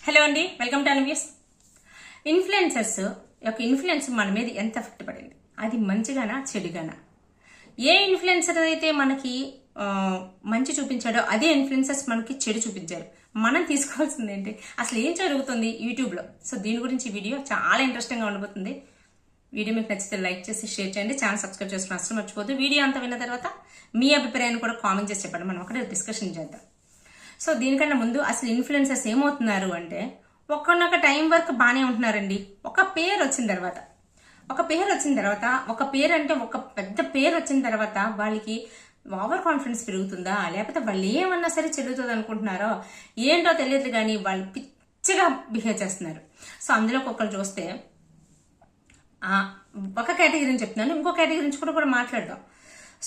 Hello అండి, welcome to అన్వ్యూస్. Influencers యొక్క influence మన మీద ఎంత ఎఫెక్ట్ పడింది, అది మంచిగానా చెడుగానా? ఏ ఇన్ఫ్లుయెన్సర్ అయితే మనకి మంచి చూపించాడో అదే ఇన్ఫ్లుయెన్సర్స్ మనకి చెడు చూపించారు. మనం తీసుకోవాల్సింది ఏంటి, అసలు ఏం జరుగుతుంది యూట్యూబ్లో? సో దీని గురించి వీడియో చాలా ఇంట్రెస్టింగ్గా ఉండబోతుంది. వీడియో మీకు నచ్చితే లైక్ చేసి షేర్ చేయండి, ఛానల్ సబ్స్క్రైబ్ చేసుకుని అసలు మర్చిపోద్దు. వీడియో అంతా విన్న తర్వాత మీ అభిప్రాయాన్ని కూడా కామెంట్ చేసి చెప్పండి, మనం ఒకటే డిస్కషన్ చేద్దాం. సో దీనికన్నా ముందు అసలు ఇన్ఫ్లుయెన్సర్స్ ఏమవుతున్నారు అంటే, ఒక్కనొక టైం వరకు బాగానే ఉంటున్నారండి. ఒక పేరు వచ్చిన తర్వాత ఒక పేరు అంటే ఒక పెద్ద పేరు వచ్చిన తర్వాత వాళ్ళకి ఓవర్ కాన్ఫిడెన్స్ పెరుగుతుందా, లేకపోతే వాళ్ళు ఏమన్నా సరే చెల్లుతుంది అనుకుంటున్నారో ఏంటో తెలియదు, కానీ వాళ్ళు పిచ్చిగా బిహేవ్ చేస్తున్నారు. సో అందులో ఒక్కరు చూస్తే ఒక కేటగిరీని చెప్తున్నాను, ఇంకో కేటగిరీ నుంచి కూడా మాట్లాడదాం.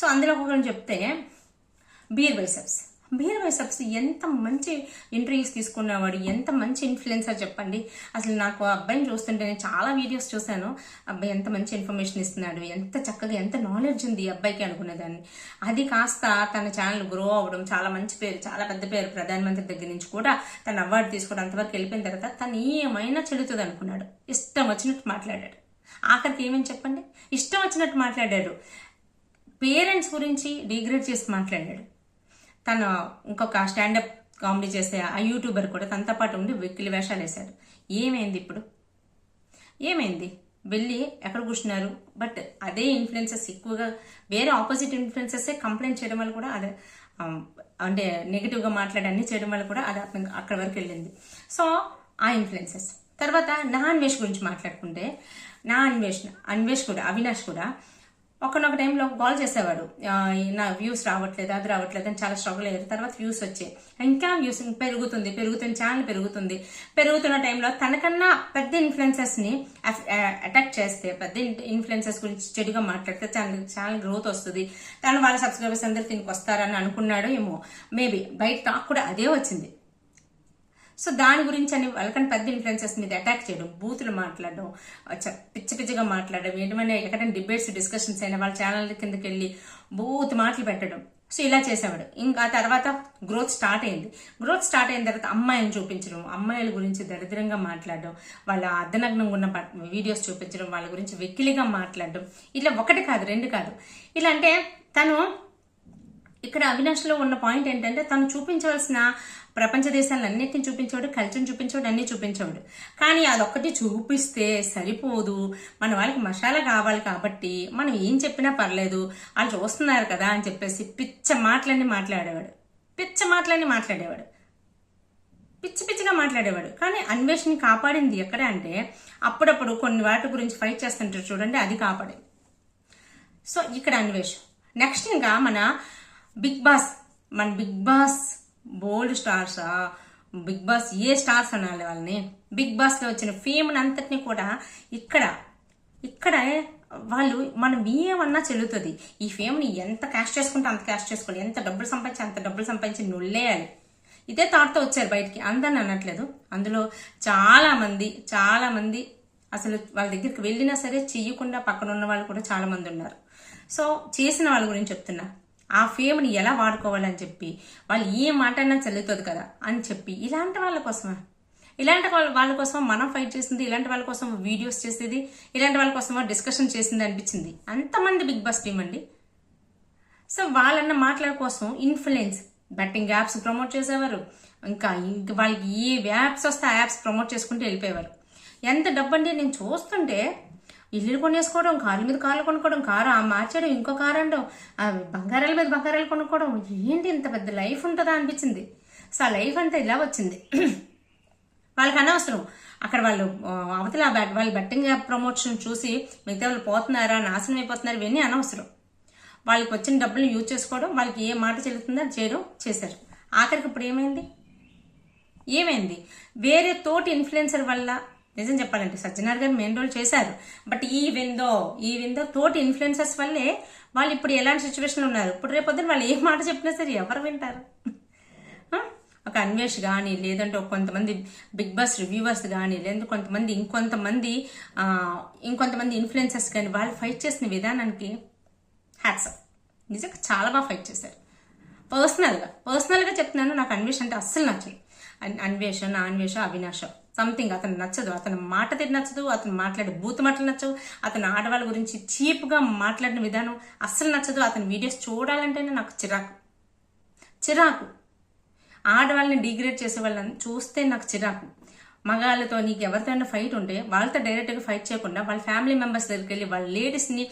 సో అందులో ఒకరిని చెప్తే బీర్ బైసెప్స్ ఎంత మంచి ఇంటర్వ్యూస్ తీసుకున్నవాడు, ఎంత మంచి ఇన్ఫ్లుయెన్సర్ చెప్పండి. అసలు నాకు ఆ అబ్బాయిని చూస్తుంటే నేను చాలా వీడియోస్ చూశాను. అబ్బాయి ఎంత మంచి ఇన్ఫర్మేషన్ ఇస్తున్నాడు, ఎంత చక్కగా, ఎంత నాలెడ్జ్ ఉంది ఈ అబ్బాయికి అనుకునేదాన్ని. అది కాస్త తన ఛానల్ గ్రో అవ్వడం, చాలా మంచి పేరు, చాలా పెద్ద పేరు, ప్రధానమంత్రి దగ్గర నుంచి కూడా తన అవార్డు తీసుకోవడం, అంతవరకు వెళ్ళిపోయిన తర్వాత తను ఏమైనా చెల్లుతుంది అనుకున్నాడు. ఇష్టం వచ్చినట్టు మాట్లాడాడు. ఆఖరికి ఏమని చెప్పండి, ఇష్టం వచ్చినట్టు మాట్లాడాడు. పేరెంట్స్ గురించి డిగ్రేడ్ చేసి మాట్లాడాడు. తను ఇంకొక స్టాండప్ కామెడీ చేసే ఆ యూట్యూబర్ కూడా తనతో పాటు ఉండి వెక్కిలి వేషాలు వేశాడు. ఏమైంది ఇప్పుడు? ఏమైంది? వెళ్ళి ఎక్కడ కూర్చున్నారు? బట్ అదే ఇన్ఫ్లుయెన్సెస్ ఎక్కువగా వేరే ఆపోజిట్ ఇన్ఫ్లుయెన్సెసే కంప్లైంట్ చేయడం వల్ల కూడా అదే అంటే నెగిటివ్గా మాట్లాడి అన్ని చేయడం వల్ల కూడా అది అక్కడ వరకు వెళ్ళింది. సో ఆ ఇన్ఫ్లుయెన్సెస్ తర్వాత నా అన్వేష్ గురించి మాట్లాడుకుంటే, అన్వేష్ కూడా, అవినాష్ కూడా ఒకనొక టైంలో కాల్ చేసేవాడు, నా వ్యూస్ రావట్లేదు, అది రావట్లేదు అని చాలా స్ట్రగుల్ అయ్యారు. తర్వాత వ్యూస్ వచ్చాయి, ఇంకా వ్యూస్ పెరుగుతుంది, ఛానల్ పెరుగుతున్న టైంలో తనకన్నా పెద్ద ఇన్ఫ్లుయెన్సర్స్ ని అటాక్ చేస్తే, పెద్ద ఇన్ఫ్లుయెన్సర్స్ గురించి చెడుగా మాట్లాడితే ఛానల్ గ్రోత్ వస్తుంది, తను వాళ్ళ సబ్స్క్రైబర్స్ అందరు దీనికి వస్తారని అనుకున్నాడు ఏమో. మేబీ బయట టాక్ కూడా అదే వచ్చింది. సో దాని గురించి అని వాళ్ళకన్నా పెద్ద ఇన్ఫ్లుయెన్సర్స్ మీద అటాక్ చేయడం, బూతులు మాట్లాడడం, పిచ్చిగా మాట్లాడడం, ఏమైనా ఎక్కడైనా డిబేట్స్ డిస్కషన్స్ అయినా వాళ్ళ ఛానల్ కిందకి వెళ్ళి బూత్ మాటలు పెట్టడం. సో ఇలా చేసేవాడు. ఇంకా తర్వాత గ్రోత్ స్టార్ట్ అయిన తర్వాత అమ్మాయిని చూపించడం, అమ్మాయిల గురించి దరిద్రంగా మాట్లాడడం, వాళ్ళ అర్ధనగ్నంగా ఉన్న వీడియోస్ చూపించడం, వాళ్ళ గురించి వెకిలిగా మాట్లాడడం, ఇట్లా ఒకటి కాదు, రెండు కాదు. ఇలా అంటే తను ఇక్కడ అవినాష్లో ఉన్న పాయింట్ ఏంటంటే, తను చూపించవలసిన ప్రపంచ దేశాలన్నిటిని చూపించేవాడు, కల్చర్ని చూపించేవాడు, అన్ని చూపించేవాడు. కానీ అదొక్కటి చూపిస్తే సరిపోదు, మన వాళ్ళకి మసాలా కావాలి కాబట్టి మనం ఏం చెప్పినా పర్లేదు, వాళ్ళు చూస్తున్నారు కదా అని చెప్పేసి పిచ్చిగా మాట్లాడేవాడు. కానీ అన్వేషణని కాపాడింది ఎక్కడ అంటే, అప్పుడప్పుడు కొన్ని వాటి గురించి ఫైట్ చేస్తుంటారు చూడండి, అది కాపాడింది. సో ఇక్కడ అన్వేష్. నెక్స్ట్ ఇంకా మన బిగ్ బాస్ బోల్డ్ స్టార్సా, బిగ్ బాస్ ఏ స్టార్స్ అనాలి వాళ్ళని, బిగ్ బాస్ లో వచ్చిన ఫేమ్ అంతటిని కూడా ఇక్కడ వాళ్ళు మనం ఏమన్నా చెల్లుతుంది. ఈ ఫేమ్ ని ఎంత క్యాష్ చేసుకుంటే అంత క్యాష్ చేసుకోవాలి, ఎంత డబ్బులు సంపాదించి నుల్లేయాలి. ఇదే థాట్ తో వచ్చారు బయటికి. అందరిని అనట్లేదు, అందులో చాలా మంది అసలు వాళ్ళ దగ్గరికి వెళ్ళినా సరే చెయ్యకుండా పక్కన ఉన్న వాళ్ళు కూడా చాలా మంది ఉన్నారు. సో చేసిన వాళ్ళ గురించి చెప్తున్నా, ఆ ఫేమ్ని ఎలా వాడుకోవాలని చెప్పి, వాళ్ళు ఏ మాట అయినా చెల్లుతుంది కదా అని చెప్పి, ఇలాంటి వాళ్ళ కోసం మనం ఫైట్ చేసింది, ఇలాంటి వాళ్ళ కోసం వీడియోస్ చేసేది, ఇలాంటి వాళ్ళ కోసం డిస్కషన్ చేసింది అనిపించింది. అంతమంది బిగ్ బాస్ టీం అండి. సో వాళ్ళన్న మాటల కోసం ఇన్ఫ్లుయెన్స్, బెట్టింగ్ యాప్స్ ప్రమోట్ చేసేవారు, ఇంకా వాళ్ళకి ఏ యాప్స్ వస్తే ఆ యాప్స్ ప్రమోట్ చేసుకుంటూ వెళ్ళిపోయేవారు. ఎంత డబ్బు అండి, నేను చూస్తుంటే ఇల్లు కొనేసుకోవడం, కార్ల మీద కార్లు కొనుక్కోవడం, కారు మార్చడం, ఇంకో కారు అనడం, బంగారాల మీద బంగారాలు కొనుక్కోవడం, ఏంటి ఇంత పెద్ద లైఫ్ ఉంటుందా అనిపించింది. సో ఆ లైఫ్ అంతా ఇలా వచ్చింది. వాళ్ళకి అనవసరం. అక్కడ వాళ్ళు అవతల వాళ్ళు బెట్టింగ్ ప్రమోషన్ చూసి మిగతా వాళ్ళు పోతున్నారా, నాశనం అయిపోతున్నారు, ఇవన్నీ అనవసరం. వాళ్ళకి వచ్చిన డబ్బులు యూజ్ చేసుకోవడం, వాళ్ళకి ఏ మాట చెల్లుతుందో అది చేశారు. ఆఖరికి ఇప్పుడు ఏమైంది వేరే తోటి ఇన్ఫ్లుయెన్సర్ వల్ల. నిజం చెప్పాలంటే సజ్జనార్ గారు మెయిన్ రోల్ చేశారు, బట్ ఈ విందో తోటి ఇన్ఫ్లుయెన్సర్స్ వల్లే వాళ్ళు ఇప్పుడు ఎలాంటి సిచ్యువేషన్ ఉన్నారు. ఇప్పుడు రేపొద్దున వాళ్ళు ఏ మాట చెప్పినా సరే ఎవరు వింటారు? ఒక అన్వేష్ కానీ, లేదంటే కొంతమంది బిగ్ బాస్ రివ్యూవర్స్ కానీ, లేదంటే ఇంకొంతమంది ఇన్ఫ్లుయెన్సర్స్ కానీ, వాళ్ళు ఫైట్ చేసిన విధానానికి హ్యాట్స్ ఆఫ్. నిజంగా చాలా బాగా ఫైట్ చేశారు. పర్సనల్గా చెప్తున్నాను, నాకు అన్వేష్ అంటే అస్సలు నచ్చదు. అన్వేష అవినాష సంథింగ్. అతను నచ్చదు, అతను మాట తీరు నచ్చదు, అతను మాట్లాడే బూత్ మాటలు నచ్చవు, అతను ఆడవాళ్ళ గురించి చీప్గా మాట్లాడిన విధానం అస్సలు నచ్చదు. అతని వీడియోస్ చూడాలంటేనే నాకు చిరాకు. ఆడవాళ్ళని డిగ్రేడ్ చేసే వాళ్ళని చూస్తే నాకు చిరాకు. మగాళ్ళతో నీకు ఎవరితో ఫైట్ ఉంటే వాళ్ళతో డైరెక్ట్గా ఫైట్ చేయకుండా వాళ్ళ ఫ్యామిలీ మెంబర్స్ దగ్గరికి వెళ్ళి వాళ్ళ లేడీస్ని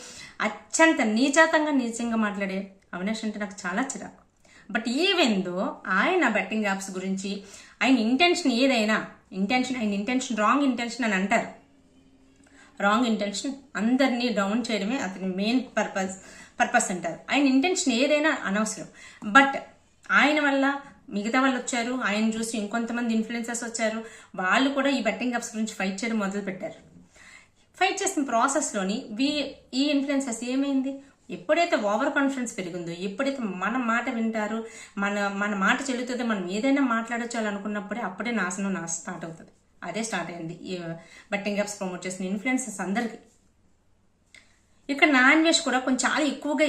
అత్యంత నీచంగా మాట్లాడే అవినాష్ అంటే నాకు చాలా చిరాకు. బట్ ఈవెందో ఆయన బెట్టింగ్ యాప్స్ గురించి ఆయన ఇంటెన్షన్ ఏదైనా ఆయన ఇంటెన్షన్ రాంగ్ ఇంటెన్షన్ అని అంటారు. రాంగ్ ఇంటెన్షన్ అందరినీ డౌన్ చేయడమే అతని మెయిన్ పర్పస్ అంటారు. ఆయన ఇంటెన్షన్ ఏదైనా అనవసరం. బట్ ఆయన వల్ల మిగతా వాళ్ళు వచ్చారు, ఆయన చూసి ఇంకొంతమంది ఇన్ఫ్లుయెన్సర్స్ వచ్చారు, వాళ్ళు కూడా ఈ బెట్టింగ్ యాప్స్ గురించి ఫైట్ చేయడం మొదలు పెట్టారు. ఫైట్ చేసిన ప్రాసెస్లోని ఈ ఇన్ఫ్లుయెన్సర్స్ ఏమైంది, ఎప్పుడైతే ఓవర్ కాన్ఫిడెన్స్ పెరిగిందో, ఎప్పుడైతే మన మాట వింటారు, మన మాట చెల్లుతుందో, మనం ఏదైనా మాట్లాడచ్చు అనుకున్నప్పుడే అప్పుడే నాశనం స్టార్ట్ అవుతుంది. అదే స్టార్ట్ అయింది ఈ బెట్టింగ్ యాప్స్ ప్రమోట్ చేసిన ఇన్ఫ్లుయెన్సర్స్ అందరికి. ఇక్కడ నా అన్వేష్ కూడా కొంచెం చాలా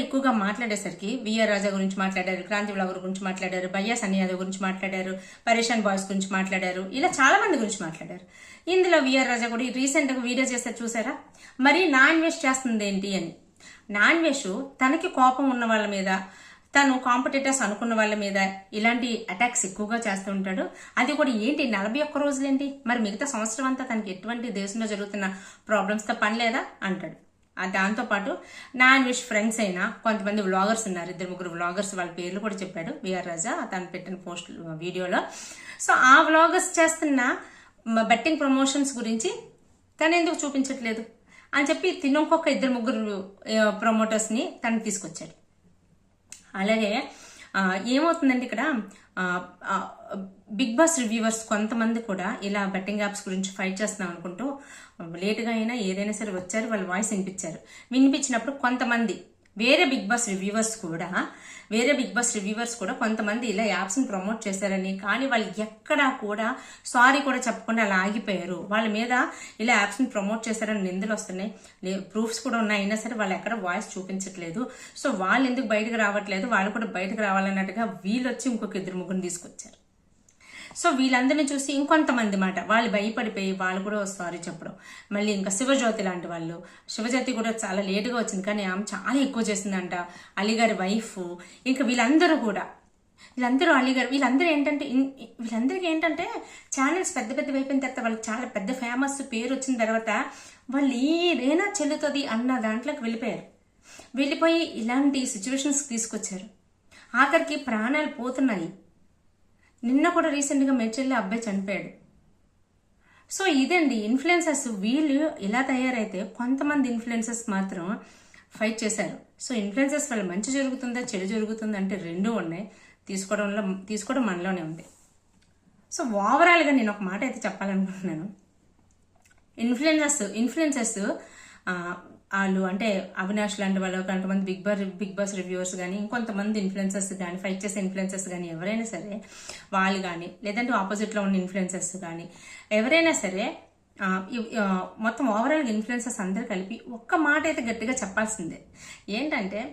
ఎక్కువగా మాట్లాడేసరికి విఆర్ రాజా గురించి మాట్లాడారు, క్రాంతి వ్లాగర్ గురించి మాట్లాడారు, భయ్యా సన్నీ యాదవ్ గురించి మాట్లాడారు, పరేషాన్ బాయ్స్ గురించి మాట్లాడారు, ఇలా చాలా మంది గురించి మాట్లాడారు. ఇందులో విఆర్ రాజా కూడా రీసెంట్గా వీడియో చేస్తారు చూసారా. మరి నా అన్వేష్ చేస్తుంది ఏంటి అని. నా అన్వేష్ తనకి కోపం ఉన్న వాళ్ళ మీద, తను కాంపిటేటర్స్ అనుకున్న వాళ్ళ మీద ఇలాంటి అటాక్స్ ఎక్కువగా చేస్తూ ఉంటాడు. అది కూడా ఏంటి 41 రోజులేంటి, మరి మిగతా సంవత్సరం అంతా తనకి ఎటువంటి దేశంలో జరుగుతున్న ప్రాబ్లమ్స్తో పని లేదా అంటాడు. దాంతోపాటు నా అన్వేష్ ఫ్రెండ్స్ అయినా కొంతమంది వ్లాగర్స్ ఉన్నారు, 2-3 వ్లాగర్స్, వాళ్ళ పేర్లు కూడా చెప్పాడు విఆర్ రాజా తను పెట్టిన పోస్ట్ వీడియోలో. సో ఆ వ్లాగర్స్ చేస్తున్న బెట్టింగ్ ప్రమోషన్స్ గురించి తను ఎందుకు చూపించట్లేదు అని చెప్పి ఇంకొక 2-3 ప్రమోటర్స్ని తను తీసుకొచ్చాడు. అలాగే ఏమవుతుందంటే ఇక్కడ బిగ్ బాస్ రివ్యూవర్స్ కొంతమంది కూడా ఇలా బెట్టింగ్ యాప్స్ గురించి ఫైట్ చేస్తున్నాం అనుకుంటూ లేటుగా అయినా ఏదైనా సరే వచ్చారు, వాళ్ళ వాయిస్ వినిపించినప్పుడు కొంతమంది వేరే బిగ్ బాస్ రివ్యూవర్స్ కూడా కొంతమంది ఇలా యాప్స్ని ప్రమోట్ చేశారని, కానీ వాళ్ళు ఎక్కడా కూడా సారీ కూడా చెప్పకుండా అలా ఆగిపోయారు. వాళ్ళ మీద ఇలా యాప్స్ని ప్రమోట్ చేశారని నిందలు వస్తున్నాయి, ప్రూఫ్స్ కూడా ఉన్నాయి, అయినా సరే వాళ్ళు ఎక్కడ వాయిస్ చూపించట్లేదు. సో వాళ్ళు ఎందుకు బయటకు రావట్లేదు, వాళ్ళు కూడా బయటకు రావాలన్నట్టుగా వీళ్ళు వచ్చి ఇంకొక 2-3 తీసుకొచ్చారు. సో వీళ్ళందరినీ చూసి ఇంకొంతమంది మాట వాళ్ళు భయపడిపోయి వాళ్ళు కూడా సారీ చెప్పడం. మళ్ళీ ఇంకా శివజ్యోతి లాంటి వాళ్ళు, శివజ్యోతి కూడా చాలా లేటుగా వచ్చింది కానీ ఆమె చాలా ఎక్కువ చేసిందంట, అలీగారి వైఫ్, ఇంకా వీళ్ళందరూ అలీగారు, వీళ్ళందరికీ ఏంటంటే ఛానల్స్ పెద్ద అయిపోయిన తర్వాత వాళ్ళకి చాలా పెద్ద ఫేమస్ పేరు వచ్చిన తర్వాత వాళ్ళు ఏదైనా చెల్లుతుంది అన్న దాంట్లోకి వెళ్ళిపోయి ఇలాంటి సిచ్యువేషన్స్ తీసుకొచ్చారు. ఆఖరికి ప్రాణాలు పోతున్నాయి. నిన్న కూడా రీసెంట్గా మేడ్చల్లో అబ్బాయి చనిపోయాడు. సో ఇదండి ఇన్ఫ్లుయెన్సర్స్. వీళ్ళు ఇలా తయారైతే కొంతమంది ఇన్ఫ్లుయెన్సర్స్ మాత్రం ఫైట్ చేశారు. సో ఇన్ఫ్లుయెన్సర్స్ వల్ల మంచి జరుగుతుందా చెడు జరుగుతుందా అంటే రెండూ ఉన్నాయి, తీసుకోవడం మనలోనే ఉంది. సో ఓవరాల్గా నేను ఒక మాట అయితే చెప్పాలనుకుంటున్నాను. ఇన్ఫ్లుయెన్సర్స్ వాళ్ళు అంటే అవినాష్ లాంటి వాళ్ళు, కొంతమంది బిగ్ బాస్ రివ్యూవర్స్ కానీ, ఇంకొంతమంది ఇన్ఫ్లుయెన్సర్స్ కానీ, ఫైట్ చేసే ఇన్ఫ్లుయెన్సర్స్ కానీ, ఎవరైనా సరే వాళ్ళు కానీ, లేదంటే ఆపోజిట్లో ఉన్న ఇన్ఫ్లుయెన్సర్స్ కానీ ఎవరైనా సరే మొత్తం ఓవరాల్గా ఇన్ఫ్లుయెన్సర్స్ అందరూ కలిపి ఒక్క మాట అయితే గట్టిగా చెప్పాల్సిందే. ఏంటంటే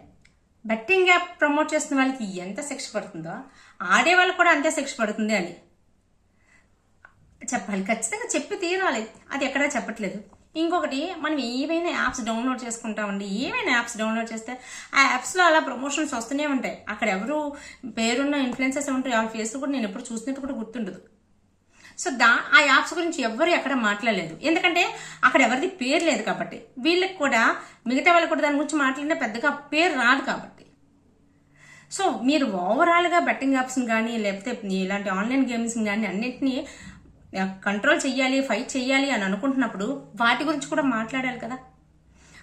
బెట్టింగ్ యాప్ ప్రమోట్ చేస్తున్న వాళ్ళకి ఎంత శిక్ష పడుతుందో ఆడే వాళ్ళకి కూడా అంతే శిక్ష పడుతుంది అని చెప్పాలి. ఖచ్చితంగా చెప్పి తీరాలి. అది ఎక్కడా చెప్పట్లేదు. ఇంకొకటి, మనం ఏవైనా యాప్స్ డౌన్లోడ్ చేసుకుంటామండి. ఏమైనా యాప్స్ డౌన్లోడ్ చేస్తే ఆ యాప్స్లో అలా ప్రమోషన్స్ వస్తూనే ఉంటాయి. అక్కడ ఎవరు పేరున్న ఇన్ఫ్లుయెన్సర్స్ ఉంటాయి, వాళ్ళ ఫేస్ కూడా నేను ఎప్పుడు చూసినట్టు కూడా గుర్తుండదు. సో ఆ యాప్స్ గురించి ఎవ్వరు ఎక్కడ మాట్లాడలేదు, ఎందుకంటే అక్కడ ఎవరిది పేరు లేదు కాబట్టి. వీళ్ళకి కూడా మిగతా వాళ్ళకి కూడా దాని గురించి మాట్లాడినా పెద్దగా పేరు రాదు కాబట్టి. సో మీరు ఓవరాల్గా బెట్టింగ్ యాప్స్ని కానీ, లేకపోతే ఇలాంటి ఆన్లైన్ గేమ్స్ని కానీ అన్నింటినీ కంట్రోల్ చెయ్యాలి, ఫైట్ చెయ్యాలి అని అనుకుంటున్నప్పుడు వాటి గురించి కూడా మాట్లాడాలి కదా.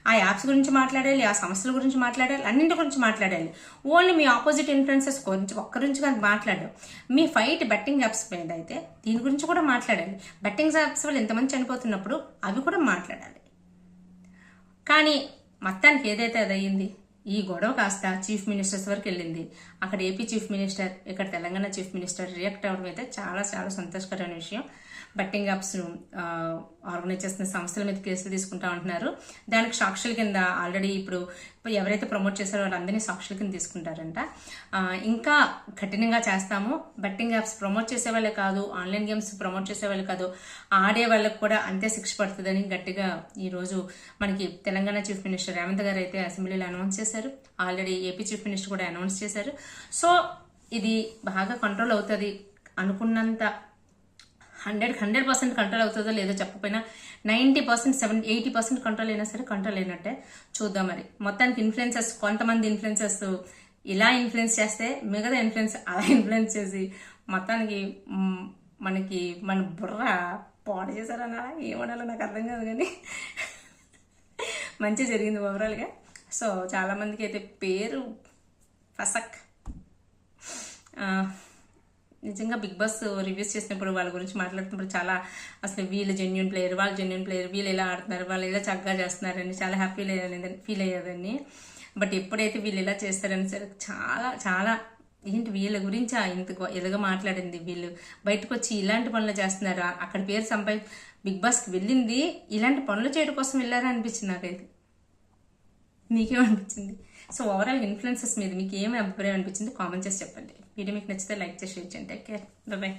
ఆ యాప్స్ గురించి మాట్లాడాలి, ఆ సమస్యల గురించి మాట్లాడాలి, అన్నింటి గురించి మాట్లాడాలి. ఓన్లీ మీ ఆపోజిట్ ఇన్ఫ్లుయెన్సర్స్ గురించి ఒక్క గురించి కానీ మాట్లాడడం. మీ ఫైట్ బెట్టింగ్ యాప్స్ మీద అయితే దీని గురించి కూడా మాట్లాడాలి. బెట్టింగ్ యాప్స్ వల్ల ఎంతమంది చనిపోతున్నప్పుడు అవి కూడా మాట్లాడాలి. కానీ మొత్తానికి ఏదైతే అది అయ్యింది, ఈ గొడవ కాస్త చీఫ్ మినిస్టర్స్ వరకు వెళ్ళింది. అక్కడ ఏపీ చీఫ్ మినిస్టర్, ఇక్కడ తెలంగాణ చీఫ్ మినిస్టర్ రియాక్ట్ అవ్వడం అయితే చాలా చాలా సంతోషకరమైన విషయం. బెట్టింగ్ యాప్స్ ఆర్గనైజ్ చేస్తున్న సంస్థల మీద కేసులు తీసుకుంటా ఉంటున్నారు. దానికి సాక్షుల కింద ఆల్రెడీ ఇప్పుడు ఎవరైతే ప్రమోట్ చేశారో వాళ్ళందరినీ సాక్షుల కింద తీసుకుంటారంట. ఇంకా కఠినంగా చేస్తాము. బెట్టింగ్ యాప్స్ ప్రమోట్ చేసే వాళ్ళే కాదు, ఆన్లైన్ గేమ్స్ ప్రమోట్ చేసే వాళ్ళు కాదు, ఆడే వాళ్ళకి కూడా అంతే శిక్ష పడుతుందని గట్టిగా ఈరోజు మనకి తెలంగాణ చీఫ్ మినిస్టర్ రేవంత్ గారు అయితే అసెంబ్లీలో అనౌన్స్ చేశారు. ఆల్రెడీ ఏపీ చీఫ్ మినిస్టర్ కూడా అనౌన్స్ చేశారు. సో ఇది బాగా కంట్రోల్ అవుతుంది అనుకున్నంత 100% కంట్రోల్ అవుతుందో లేదో చెప్పకపోయినా 90%, 80% కంట్రోల్ అయినా సరే కంట్రోల్ అయినట్టే. చూద్దాం మరి. మొత్తానికి ఇన్ఫ్లుయెన్సర్స్, కొంతమంది ఇన్ఫ్లుయెన్సర్స్ ఇలా ఇన్ఫ్లుయెన్స్ చేస్తే మిగతా ఇన్ఫ్లుయెన్స్ అలా ఇన్ఫ్లుయెన్స్ చేసి మొత్తానికి మనకి మన బుర్ర పాడు చేశారన్నా ఏమనాలో నాకు అర్థం కాదు, కానీ మంచి జరిగింది ఓవరాల్గా. సో చాలామందికి అయితే పేరు ఫసక్. నిజంగా బిగ్ బాస్ రివ్యూస్ చేసినప్పుడు వాళ్ళ గురించి మాట్లాడుతున్నప్పుడు చాలా అసలు వీళ్ళు జెన్యూన్ ప్లేయర్, వాళ్ళు జెన్యూన్ ప్లేయర్, వీళ్ళు ఎలా ఆడుతున్నారు, వాళ్ళు ఇలా చక్కగా చేస్తున్నారని చాలా హ్యాపీ ఫీల్ అయ్యేదాన్ని. బట్ ఎప్పుడైతే వీళ్ళు ఇలా చేస్తారని సరే చాలా చాలా ఏంటి వీళ్ళ గురించి ఇంత ఎదుగా మాట్లాడింది, వీళ్ళు బయటకు వచ్చి ఇలాంటి పనులు చేస్తున్నారు, అక్కడ పేరు బిగ్ బాస్కి వెళ్ళింది ఇలాంటి పనులు చేయడం కోసం వెళ్ళారా అనిపించింది నాకైతే. మీకేమనిపించింది? సో ఓవరాల్ ఇన్ఫ్లుయెన్సెస్ మీద మీకు ఏమి అభిప్రాయం అనిపించింది కామెంట్ చేసి చెప్పండి. వీడియో మీకు నచ్చితే లైక్ చేసి షేర్ చేయండి. Take care, by by.